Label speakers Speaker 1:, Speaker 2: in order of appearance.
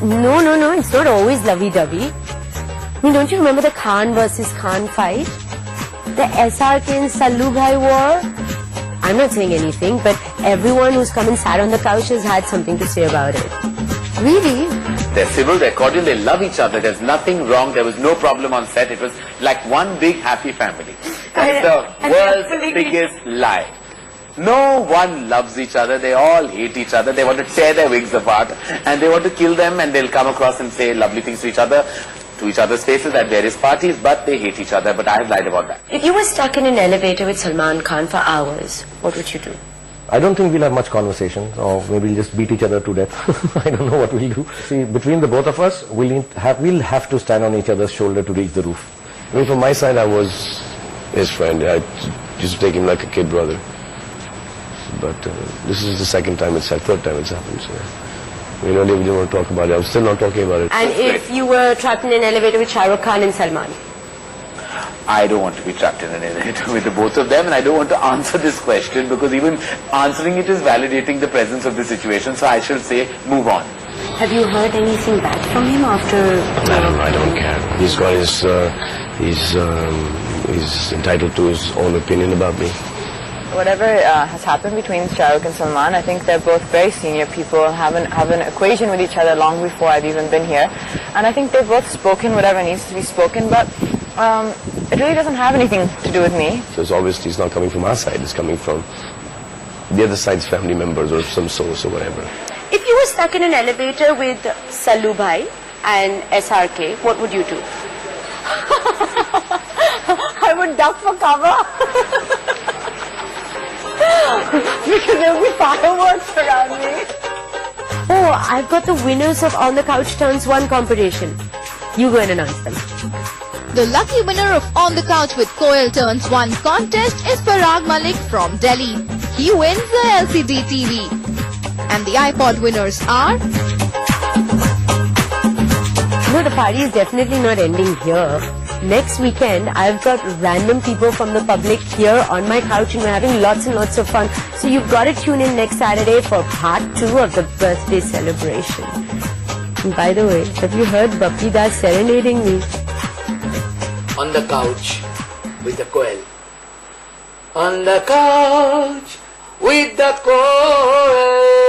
Speaker 1: No, it's not always lovey-dovey. I mean, don't you remember the Khan versus Khan fight? The SRK and Sallu Bhai war? I'm not saying anything, but everyone who's come and sat on the couch has had something to say about it. Really?
Speaker 2: They're civil, they're cordial, they love each other. There's nothing wrong. There was no problem on set. It was like one big happy family. That's the world's biggest lie. No one loves each other. They all hate each other. They want to tear their wings apart and they want to kill them, and they'll come across and say lovely things to each other, to each other's faces at various parties, but they hate each other. But I have lied about that.
Speaker 1: If you were stuck in an elevator with Salman Khan for hours, what would you do?
Speaker 3: I don't think we'll have much conversation, or maybe we'll just beat each other to death. I don't know what we'll do. See, between the both of us, we'll have to stand on each other's shoulder to reach the roof.
Speaker 4: I mean, from my side, I was his friend. I used to take him like a kid brother. But this is the second time third time it's happened. So we really didn't want to talk about it. I'm still not talking about it.
Speaker 1: And if you were trapped in an elevator with Shah Rukh Khan and Salman?
Speaker 2: I don't want to be trapped in an elevator with the both of them, and I don't want to answer this question because even answering it is validating the presence of the situation. So I shall say, move on.
Speaker 1: Have you heard anything back from him after?
Speaker 4: I don't care. He's got he's entitled to his own opinion about me.
Speaker 5: Whatever has happened between Shah Rukh and Salman, I think they're both very senior people, have an equation with each other long before I've even been here. And I think they've both spoken whatever needs to be spoken, but it really doesn't have anything to do with me.
Speaker 4: Because obviously it's not coming from our side, it's coming from the other side's family members or some source or whatever.
Speaker 1: If you were stuck in an elevator with Sallu Bhai and SRK, what would you do? I would duck for cover. Because there will be fireworks around me. Oh, I've got the winners of On the Couch Turns 1 competition. You go and announce them.
Speaker 6: The lucky winner of On the Couch with Koel Turns 1 contest is Parag Malik from Delhi. He wins the LCD TV. And the iPod winners are...
Speaker 1: No, the party is definitely not ending here. Next weekend, I've got random people from the public here on my couch and we're having lots and lots of fun. So you've got to tune in next Saturday for part 2 of the birthday celebration. And by the way, have you heard Bapi Das serenading me?
Speaker 7: On the couch with the Koel. On the couch with the Koel.